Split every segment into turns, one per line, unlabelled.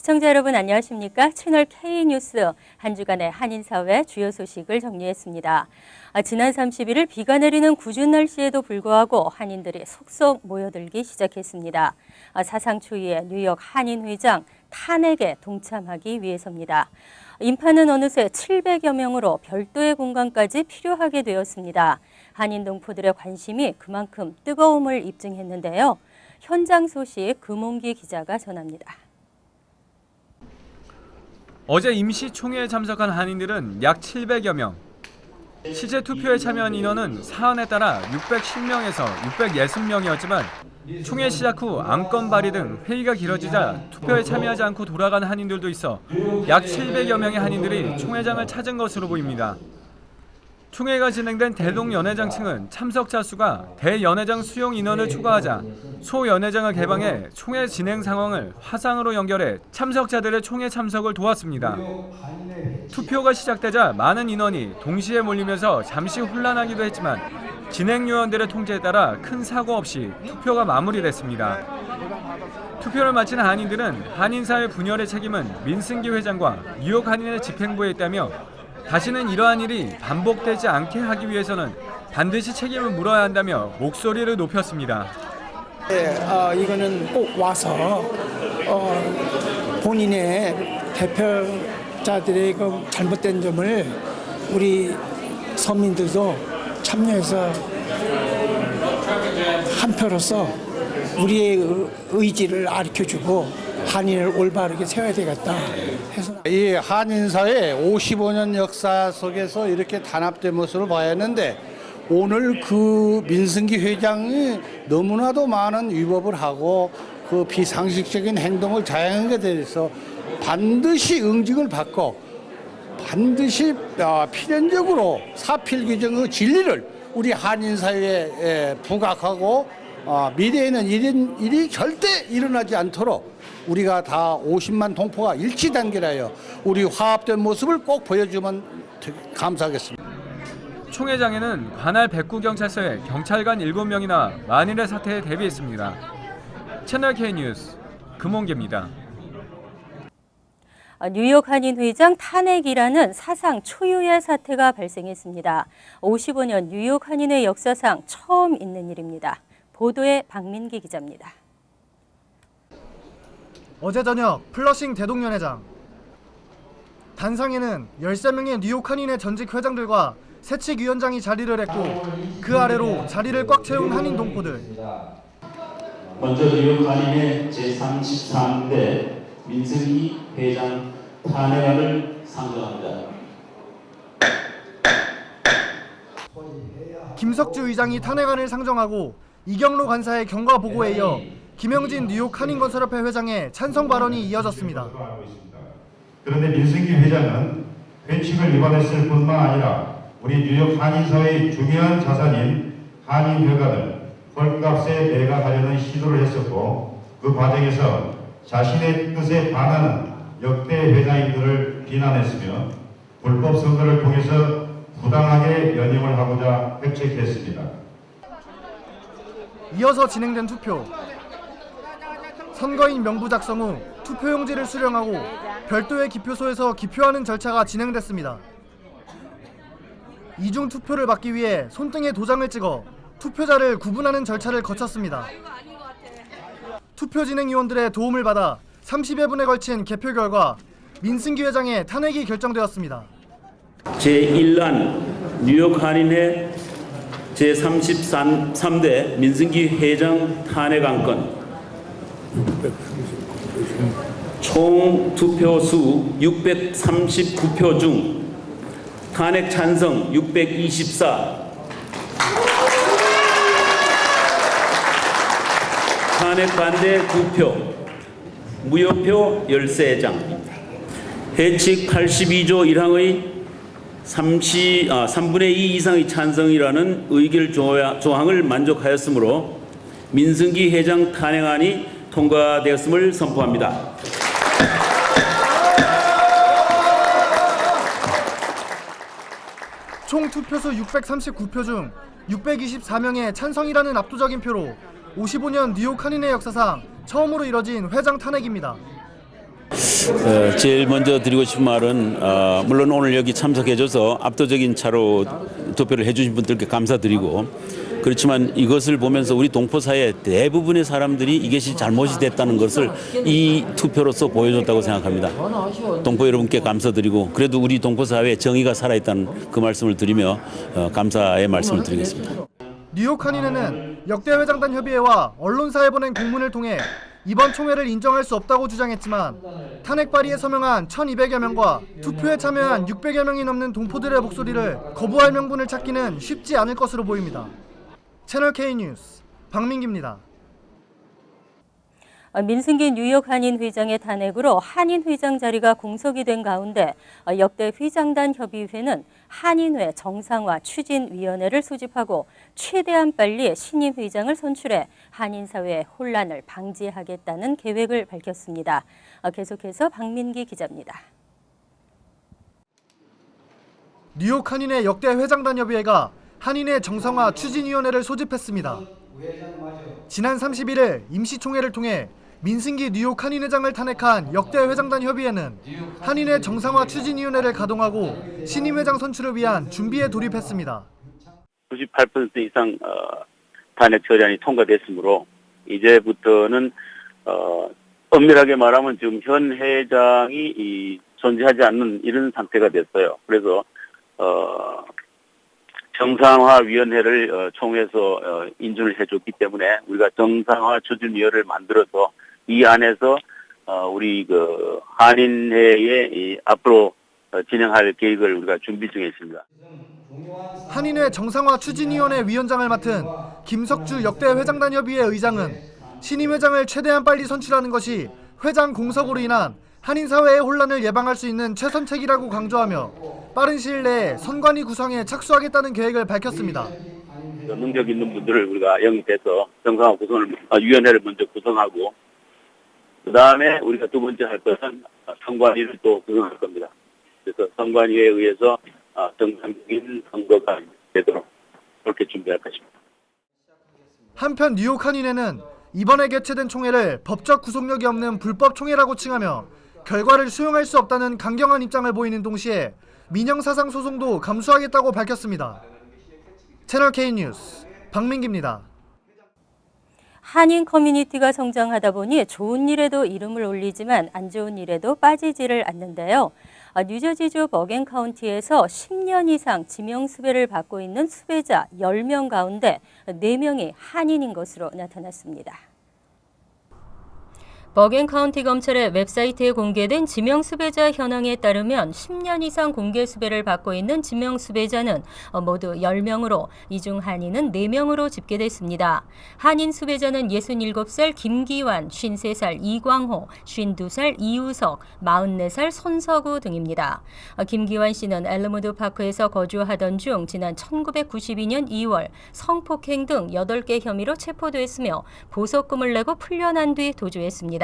시청자 여러분 안녕하십니까? 채널 K뉴스 한 주간의 한인사회 주요 소식을 정리했습니다. 지난 31일 비가 내리는 궂은 날씨에도 불구하고 한인들이 속속 모여들기 시작했습니다. 사상 초유의 뉴욕 한인회장 탄핵에 동참하기 위해서입니다. 인파는 어느새 700여 명으로 별도의 공간까지 필요하게 되었습니다. 한인 동포들의 관심이 그만큼 뜨거움을 입증했는데요. 현장 소식 금홍기 기자가 전합니다.
어제 임시총회에 참석한 한인들은 약 700여 명. 실제 투표에 참여한 인원은 사안에 따라 610명에서 660명이었지만 총회 시작 후 안건 발의 등 회의가 길어지자 투표에 참여하지 않고 돌아간 한인들도 있어 약 700여 명의 한인들이 총회장을 찾은 것으로 보입니다. 총회가 진행된 대동연회장 층은 참석자 수가 대연회장 수용 인원을 초과하자 소연회장을 개방해 총회 진행 상황을 화상으로 연결해 참석자들의 총회 참석을 도왔습니다. 투표가 시작되자 많은 인원이 동시에 몰리면서 잠시 혼란하기도 했지만 진행 요원들의 통제에 따라 큰 사고 없이 투표가 마무리됐습니다. 투표를 마친 한인들은 한인사회 분열의 책임은 민승기 회장과 뉴욕 한인회 집행부에 있다며 다시는 이러한 일이 반복되지 않게 하기 위해서는 반드시 책임을 물어야 한다며 목소리를 높였습니다.
이거는 꼭 와서 본인의 대표자들의 그 잘못된 점을 우리 서민들도 참여해서 한 표로서 우리의 의지를 알려주고 한인을 올바르게 세워야 되겠다 해서
이 한인사회 55년 역사 속에서 이렇게 단합된 모습을 봐야 했는데 오늘 그 민승기 회장이 너무나도 많은 위법을 하고 그 비상식적인 행동을 자행하게 돼서 반드시 응징을 받고 반드시 필연적으로 사필 규정의 진리를 우리 한인사회에 부각하고 미래에는 이런 일이 절대 일어나지 않도록 우리가 다 50만 동포가 일치단결하여 우리 화합된 모습을 꼭 보여주면 감사하겠습니다.
총회장에는 관할 백구경찰서에 경찰관 7명이나 만일의 사태에 대비했습니다. 채널 K뉴스 금홍기입니다.
뉴욕 한인회장 탄핵이라는 사상 초유의 사태가 발생했습니다. 55년 뉴욕 한인회 역사상 처음 있는 일입니다. 보도에 박민기 기자입니다.
어제 저녁 플러싱 대동연회장. 단상에는 13명의 뉴욕 한인회 전직 회장들과 세칙위원장이 자리를 했고 그 아래로 자리를 꽉 채운 한인 동포들.
먼저 뉴욕 한인회 제33대 민승기 회장 탄핵안을 상정합니다.
김석주 의장이 탄핵안을 상정하고 이경로 간사의 경과 보고에 이어 김영진 뉴욕 한인건설협회 회장의 찬성 발언이 이어졌습니다.
그런데 민승기 회장은 회칙을 위반했을 뿐만 아니라 우리 뉴욕 한인사회의 중요한 자산인 한인회관을 헐값에 매각하려는 시도를 했었고 그 과정에서 자신의 뜻에 반하는 역대 회장님들을 비난했으며 불법 선거를 통해서 부당하게 연임을 하고자 획책했습니다.
이어서 진행된 투표. 선거인 명부 작성 후 투표용지를 수령하고 별도의 기표소에서 기표하는 절차가 진행됐습니다. 이중 투표를 받기 위해 손등에 도장을 찍어 투표자를 구분하는 절차를 거쳤습니다. 투표 진행 요원들의 도움을 받아 30여 분에 걸친 개표 결과 민승기 회장의 탄핵이 결정되었습니다.
제1란 뉴욕 한인회 제33대 민승기 회장 탄핵 안건 총 투표수 639표 중 탄핵 찬성 624, 탄핵 반대 2표, 무효표 13장, 해칙 82조 1항의 3분의 2 이상의 찬성이라는 의결 조항을 만족하였으므로 민승기 회장 탄핵안이 통과되었음을 선포합니다.
총 투표수 639표 중 624명의 찬성이라는 압도적인 표로 55년 뉴욕 한인회 역사상 처음으로 이뤄진 회장 탄핵입니다.
제일 먼저 드리고 싶은 말은 물론 오늘 여기 참석해줘서 압도적인 차로 투표를 해주신 분들께 감사드리고 그렇지만 이것을 보면서 우리 동포사회 대부분의 사람들이 이것이 잘못이 됐다는 것을 이 투표로서 보여줬다고 생각합니다. 동포 여러분께 감사드리고 그래도 우리 동포사회에 정의가 살아있다는 그 말씀을 드리며 감사의 말씀을 드리겠습니다.
뉴욕 한인회는 역대 회장단 협의회와 언론사에 보낸 공문을 통해 이번 총회를 인정할 수 없다고 주장했지만 탄핵 발의에 서명한 1,200여 명과 투표에 참여한 600여 명이 넘는 동포들의 목소리를 거부할 명분을 찾기는 쉽지 않을 것으로 보입니다. 채널 K 뉴스 박민기입니다.
민승기 뉴욕 한인 회장의 탄핵으로 한인 회장 자리가 공석이 된 가운데 역대 회장단 협의회는 한인회 정상화 추진위원회를 소집하고 최대한 빨리 신임 회장을 선출해 한인 사회의 혼란을 방지하겠다는 계획을 밝혔습니다. 계속해서 박민기 기자입니다.
뉴욕 한인회 역대 회장단 협의회가 한인회 정상화 추진위원회를 소집했습니다. 지난 31일 임시총회를 통해 민승기 뉴욕 한인회장을 탄핵한 역대 회장단 협의회는 한인회 정상화 추진위원회를 가동하고 신임 회장 선출을 위한 준비에 돌입했습니다.
98% 이상 탄핵 처리안이 통과됐으므로 이제부터는 엄밀하게 말하면 지금 현 회장이 존재하지 않는 이런 상태가 됐어요. 그래서 정상화위원회를 총회에서 인준을 해줬기 때문에 우리가 정상화 추진위원회를 만들어서 이 안에서 우리 그 한인회의 앞으로 진행할 계획을 우리가 준비 중에 있습니다.
한인회 정상화 추진위원회 위원장을 맡은 김석주 역대 회장단 협의회 의장은 신임 회장을 최대한 빨리 선출하는 것이 회장 공석으로 인한 한인 사회의 혼란을 예방할 수 있는 최선책이라고 강조하며 빠른 시일 내에 선관위 구성에 착수하겠다는 계획을 밝혔습니다.
능력 있는 분들을 우리가 영입해서 정상화 위원회를 먼저 구성하고 그 다음에 우리가 두 번째 할 것은 선관위를 또 구성할 겁니다. 그래서 선관위에 의해서 정상적인 선거가 되도록 그렇게 준비할 것입니다.
한편 뉴욕 한인회는 이번에 개최된 총회를 법적 구속력이 없는 불법 총회라고 칭하며 결과를 수용할 수 없다는 강경한 입장을 보이는 동시에 민형사상 소송도 감수하겠다고 밝혔습니다. 채널 K 뉴스 박민기입니다.
한인 커뮤니티가 성장하다 보니 좋은 일에도 이름을 올리지만 안 좋은 일에도 빠지지를 않는데요. 뉴저지주 버겐 카운티에서 10년 이상 지명 수배를 받고 있는 수배자 10명 가운데 4명이 한인인 것으로 나타났습니다. 버겐 카운티 검찰의 웹사이트에 공개된 지명 수배자 현황에 따르면 10년 이상 공개 수배를 받고 있는 지명 수배자는 모두 10명으로 이 중 한인은 4명으로 집계됐습니다. 한인 수배자는 67살 김기환, 53살 이광호, 52살 이우석, 44살 손석우 등입니다. 김기환 씨는 엘머드 파크에서 거주하던 중 지난 1992년 2월 성폭행 등 8개 혐의로 체포됐으며 보석금을 내고 풀려난 뒤 도주했습니다.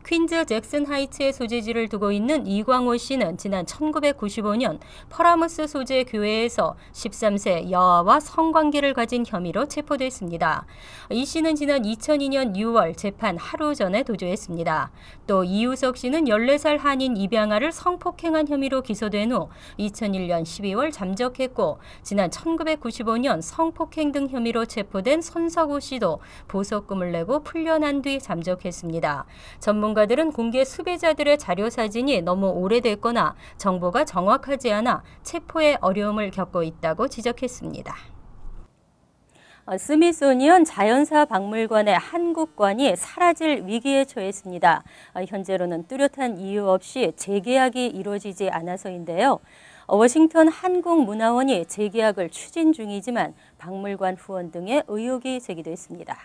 퀸즈 잭슨 하이츠에 소재지를 두고 있는 이광호 씨는 지난 1995년 퍼라무스 소재 교회에서 13세 여아와 성관계를 가진 혐의로 체포됐습니다. 이 씨는 지난 2002년 6월 재판 하루 전에 도주했습니다. 또 이우석 씨는 14살 한인 입양아를 성폭행한 혐의로 기소된 후 2001년 12월 잠적했고 지난 1995년 성폭행 등 혐의로 체포된 손석우 씨도 보석금을 내고 풀려난 뒤 잠적했습니다. 전문가들은 공개 수배자들의 자료 사진이 너무 오래됐거나 정보가 정확하지 않아 체포에 어려움을 겪고 있다고 지적했습니다. 스미소니언 자연사 박물관의 한국관이 사라질 위기에 처했습니다. 현재로는 뚜렷한 이유 없이 재계약이 이루어지지 않아서인데요. 워싱턴 한국문화원이 재계약을 추진 중이지만 박물관 후원 등의 의혹이 제기됐습니다.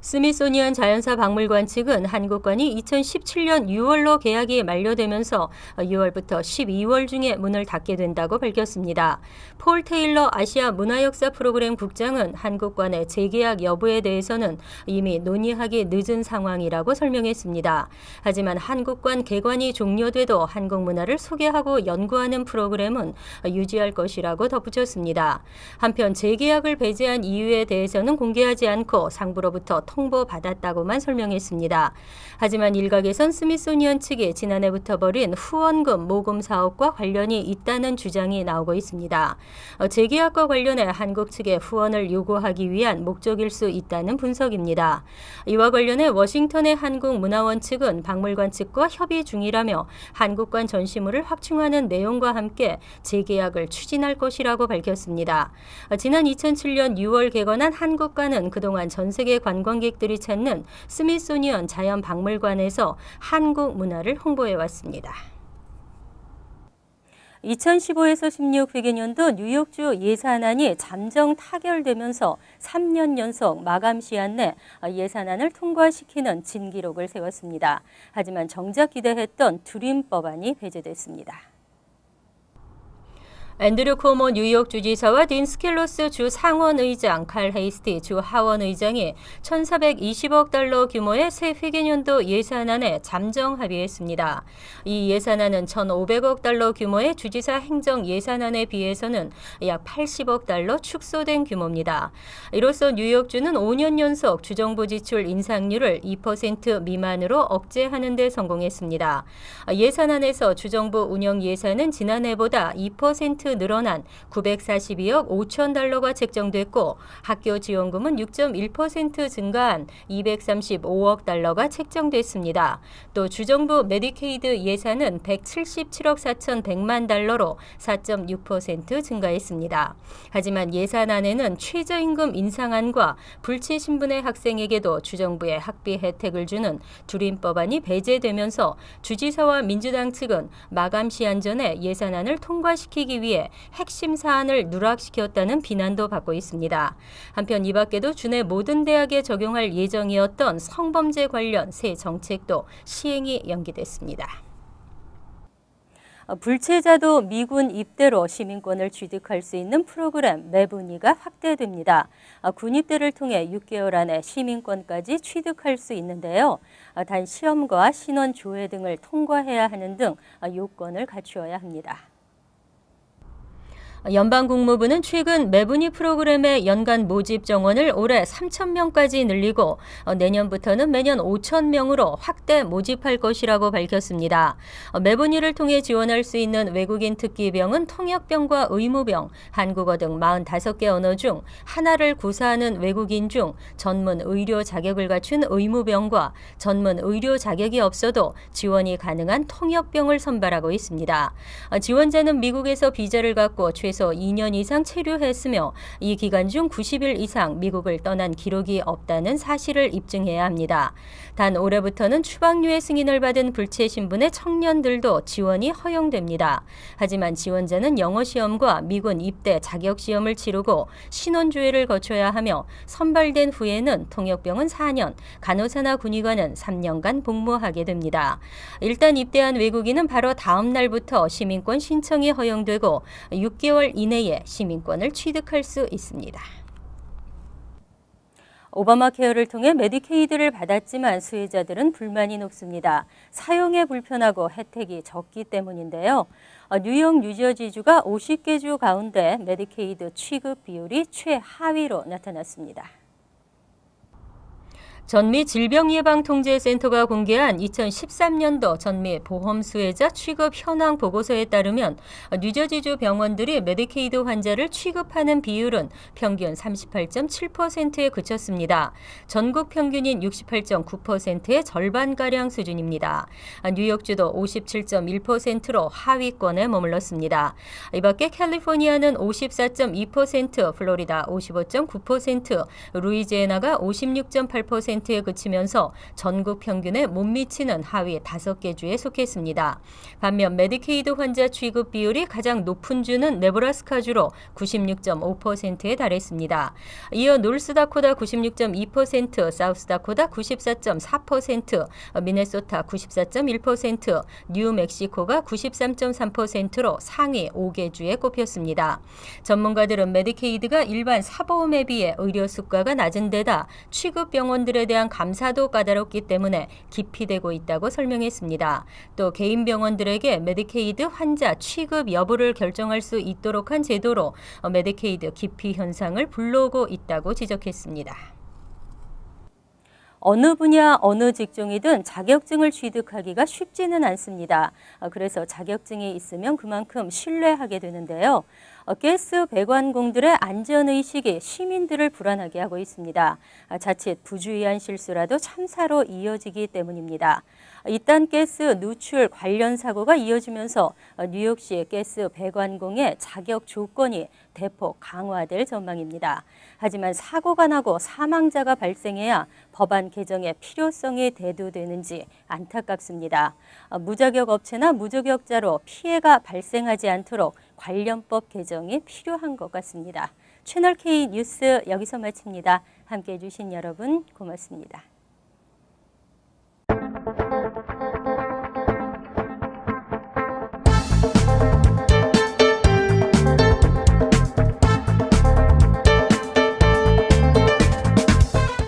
스미소니언 자연사 박물관 측은 한국관이 2017년 6월로 계약이 만료되면서 6월부터 12월 중에 문을 닫게 된다고 밝혔습니다. 폴 테일러 아시아 문화역사 프로그램 국장은 한국관의 재계약 여부에 대해서는 이미 논의하기 늦은 상황이라고 설명했습니다. 하지만 한국관 개관이 종료돼도 한국 문화를 소개하고 연구하는 프로그램은 유지할 것이라고 덧붙였습니다. 한편 재계약을 배제한 이유에 대해서는 공개하지 않고 상부로부터 통보받았다고만 설명했습니다. 하지만 일각에선 스미소니언 측이 지난해부터 벌인 후원금 모금 사업과 관련이 있다는 주장이 나오고 있습니다. 재계약과 관련해 한국 측에 후원을 요구하기 위한 목적일 수 있다는 분석입니다. 이와 관련해 워싱턴의 한국문화원 측은 박물관 측과 협의 중이라며 한국관 전시물을 확충하는 내용과 함께 재계약을 추진할 것이라고 밝혔습니다. 지난 2007년 6월 개관한 한국관은 그동안 전 세계 관광객들이 찾는 스미소니언 자연박물관에서 한국 문화를 홍보해왔습니다. 2015에서 16 회계년도 뉴욕주 예산안이 잠정 타결되면서 3년 연속 마감 시한 내 예산안을 통과시키는 진기록을 세웠습니다. 하지만 정작 기대했던 드림 법안이 배제됐습니다. 앤드류 코모 뉴욕 주지사와 딘 스켈로스 주 상원의장, 칼 헤이스티 주 하원의장이 1,420억 달러 규모의 새 회계년도 예산안에 잠정 합의했습니다. 이 예산안은 1,500억 달러 규모의 주지사 행정 예산안에 비해서는 약 80억 달러 축소된 규모입니다. 이로써 뉴욕주는 5년 연속 주정부 지출 인상률을 2% 미만으로 억제하는 데 성공했습니다. 예산안에서 주정부 운영 예산은 지난해보다 2% 늘어난 942억 5천 달러가 책정됐고 학교 지원금은 6.1% 증가한 235억 달러가 책정됐습니다. 또 주정부 메디케이드 예산은 177억 4,100만 달러로 4.6% 증가했습니다. 하지만 예산안에는 최저임금 인상안과 불체 신분의 학생에게도 주정부의 학비 혜택을 주는 드림 법안이 배제되면서 주지사와 민주당 측은 마감 시한 전에 예산안을 통과시키기 위해 핵심 사안을 누락시켰다는 비난도 받고 있습니다. 한편 이 밖에도 주내 모든 대학에 적용할 예정이었던 성범죄 관련 새 정책도 시행이 연기됐습니다. 불체자도 미군 입대로 시민권을 취득할 수 있는 프로그램 매분이가 확대됩니다. 군 입대를 통해 6개월 안에 시민권까지 취득할 수 있는데요. 단 시험과 신원 조회 등을 통과해야 하는 등 요건을 갖추어야 합니다. 연방국무부는 최근 매분이 프로그램의 연간 모집 정원을 올해 3,000명까지 늘리고 내년부터는 매년 5,000명으로 확대 모집할 것이라고 밝혔습니다. 매분이를 통해 지원할 수 있는 외국인 특기병은 통역병과 의무병, 한국어 등 45개 언어 중 하나를 구사하는 외국인 중 전문 의료 자격을 갖춘 의무병과 전문 의료 자격이 없어도 지원이 가능한 통역병을 선발하고 있습니다. 지원자는 미국에서 비자를 갖고 최소 2년 이상 체류했으며 이 기간 중 90일 이상 미국을 떠난 기록이 없다는 사실을 입증해야 합니다. 단 올해부터는 추방류의 승인을 받은 불체 신분의 청년들도 지원이 허용됩니다. 하지만 지원자는 영어 시험과 미군 입대 자격 시험을 치르고 신원 조회를 거쳐야 하며 선발된 후에는 통역병은 4년, 간호사나 군의관은 3년간 복무하게 됩니다. 일단 입대한 외국인은 바로 다음 날부터 시민권 신청이 허용되고 6개월 이내에 시민권을 취득할 수 있습니다. 오바마 케어를 통해 메디케이드를 받았지만 수혜자들은 불만이 높습니다. 사용에 불편하고 혜택이 적기 때문인데요. 뉴욕, 뉴저지주가 50개 주 가운데 메디케이드 취급 비율이 최하위로 나타났습니다. 전미 질병예방통제센터가 공개한 2013년도 전미 보험 수혜자 취급 현황 보고서에 따르면 뉴저지주 병원들이 메디케이드 환자를 취급하는 비율은 평균 38.7%에 그쳤습니다. 전국 평균인 68.9%의 절반가량 수준입니다. 뉴욕주도 57.1%로 하위권에 머물렀습니다. 이 밖에 캘리포니아는 54.2%, 플로리다 55.9%, 루이지애나가 56.8%에 그치면서 전국 평균에 못 미치는 하위 5개 주에 속했습니다. 반면 메디케이드 환자 취급 비율이 가장 높은 주는 네브라스카주로 96.5%에 달했습니다. 이어 노스다코다 96.2%, 사우스다코다 94.4%, 미네소타 94.1%, 뉴멕시코가 93.3%로 상위 5개 주에 꼽혔습니다. 전문가들은 메디케이드가 일반 사보험에 비해 의료 수가가 낮은 데다 취급 병원들에 대한 감사도 까다롭기 때문에 기피되고 있다고 설명했습니다. 또 개인 병원들에게 메디케이드 환자 취급 여부를 결정할 수 있도록 한 제도로 메디케이드 기피 현상을 불러오고 있다고 지적했습니다. 어느 분야, 어느 직종이든 자격증을 취득하기가 쉽지는 않습니다. 그래서 자격증이 있으면 그만큼 신뢰하게 되는데요. 가스 배관공들의 안전의식이 시민들을 불안하게 하고 있습니다. 자칫 부주의한 실수라도 참사로 이어지기 때문입니다. 이딴 가스 누출 관련 사고가 이어지면서 뉴욕시 가스 배관공의 자격 조건이 대폭 강화될 전망입니다. 하지만 사고가 나고 사망자가 발생해야 법안 개정의 필요성이 대두되는지 안타깝습니다. 무자격 업체나 무자격자로 피해가 발생하지 않도록 관련법 개정이 필요한 것 같습니다. 채널 K 뉴스 여기서 마칩니다. 함께해 주신 여러분 고맙습니다.